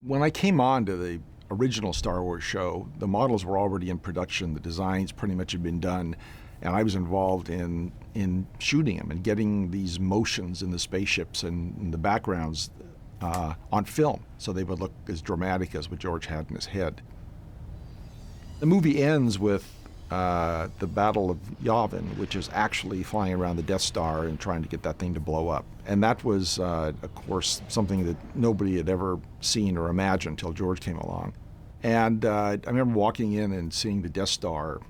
When I came on to the original Star Wars show, the models were already in production. The designs pretty much had been done, and I was involved in shooting them and getting these motions in the spaceships and the backgrounds on film, so they would look as dramatic as what George had in his head. The movie ends with the Battle of Yavin, which is actually flying around the Death Star and trying to get that thing to blow up. And that was, of course, something that nobody had ever seen or imagined until George came along. And I remember walking in and seeing the Death Star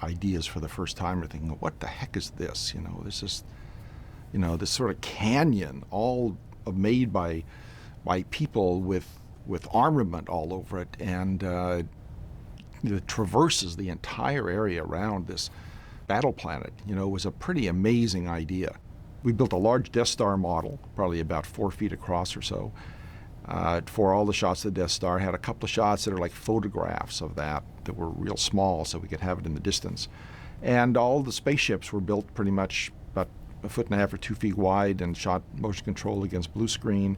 ideas for the first time and thinking, what the heck is this? This is, this sort of canyon, all made by people with armament all over it, and that traverses the entire area around this battle planet, was a pretty amazing idea. We built a large Death Star model, probably about 4 feet across or so, for all the shots of the Death Star. Had a couple of shots that are like photographs of that were real small, so we could have it in the distance. And all the spaceships were built pretty much about 1.5 or 2 feet wide and shot motion control against blue screen,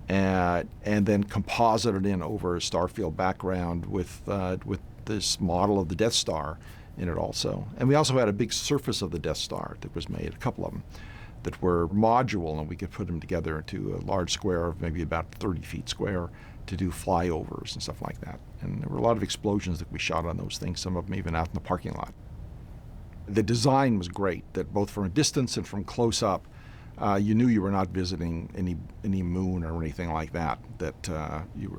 and then composited in over a starfield background with this model of the Death Star in it also. And we also had a big surface of the Death Star that was made, a couple of them, that were modular, and we could put them together into a large square of maybe about 30 feet square to do flyovers and stuff like that. And there were a lot of explosions that we shot on those things, some of them even out in the parking lot. The design was great, that both from a distance and from close up, you knew you were not visiting any moon or anything like that,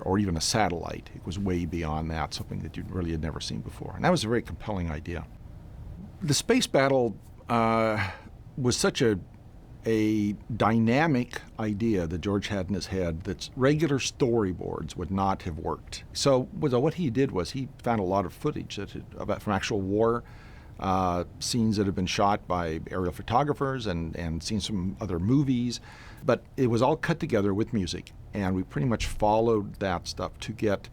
or even a satellite. It was way beyond that, something that you really had never seen before. And that was a very compelling idea. The space battle was such a dynamic idea that George had in his head that regular storyboards would not have worked. So what he did was he found a lot of footage from actual war, scenes that have been shot by aerial photographers and scenes from other movies, but it was all cut together with music, and we pretty much followed that stuff to get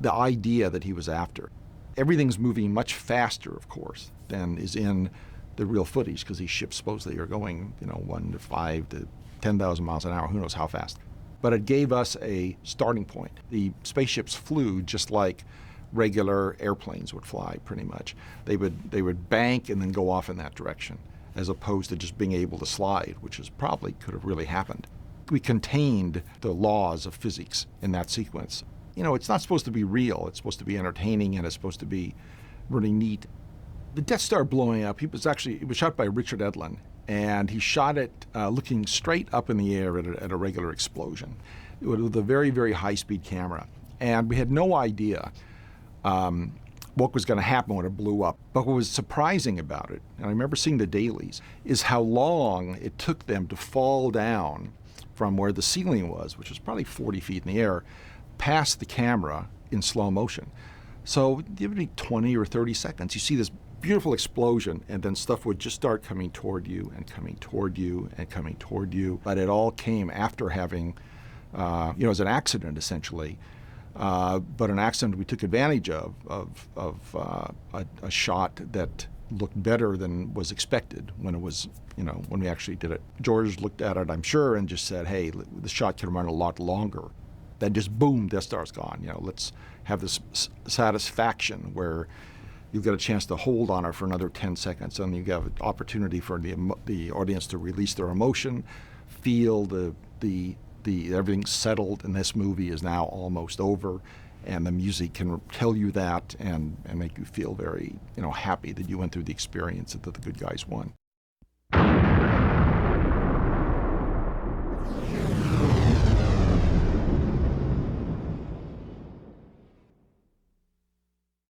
the idea that he was after. Everything's moving much faster, of course, than is in the real footage, because these ships supposedly are going 1 to 5 to 10,000 miles an hour, who knows how fast. But it gave us a starting point. The spaceships flew just like regular airplanes would fly, pretty much. They would bank and then go off in that direction, as opposed to just being able to slide, which probably could have really happened. We contained the laws of physics in that sequence. It's not supposed to be real. It's supposed to be entertaining, and it's supposed to be really neat. The Death Star blowing up, it was shot by Richard Edlund, and he shot it looking straight up in the air at a regular explosion with a very, very high-speed camera. And we had no idea what was going to happen when it blew up. But what was surprising about it, and I remember seeing the dailies, is how long it took them to fall down from where the ceiling was, which was probably 40 feet in the air, past the camera in slow motion. So give me 20 or 30 seconds. You see this beautiful explosion, and then stuff would just start coming toward you and coming toward you and coming toward you. But it all came after having, as an accident, essentially. But an accident we took advantage of a shot that looked better than was expected when it was, when we actually did it. George looked at it, I'm sure, and just said, hey, the shot can run a lot longer. Then just boom, Death Star's gone. Let's have this satisfaction where you've got a chance to hold on it for another 10 seconds, and you have an opportunity for the audience to release their emotion, feel the everything settled, and this movie is now almost over, and the music can tell you that and make you feel very happy that you went through the experience, that the good guys won.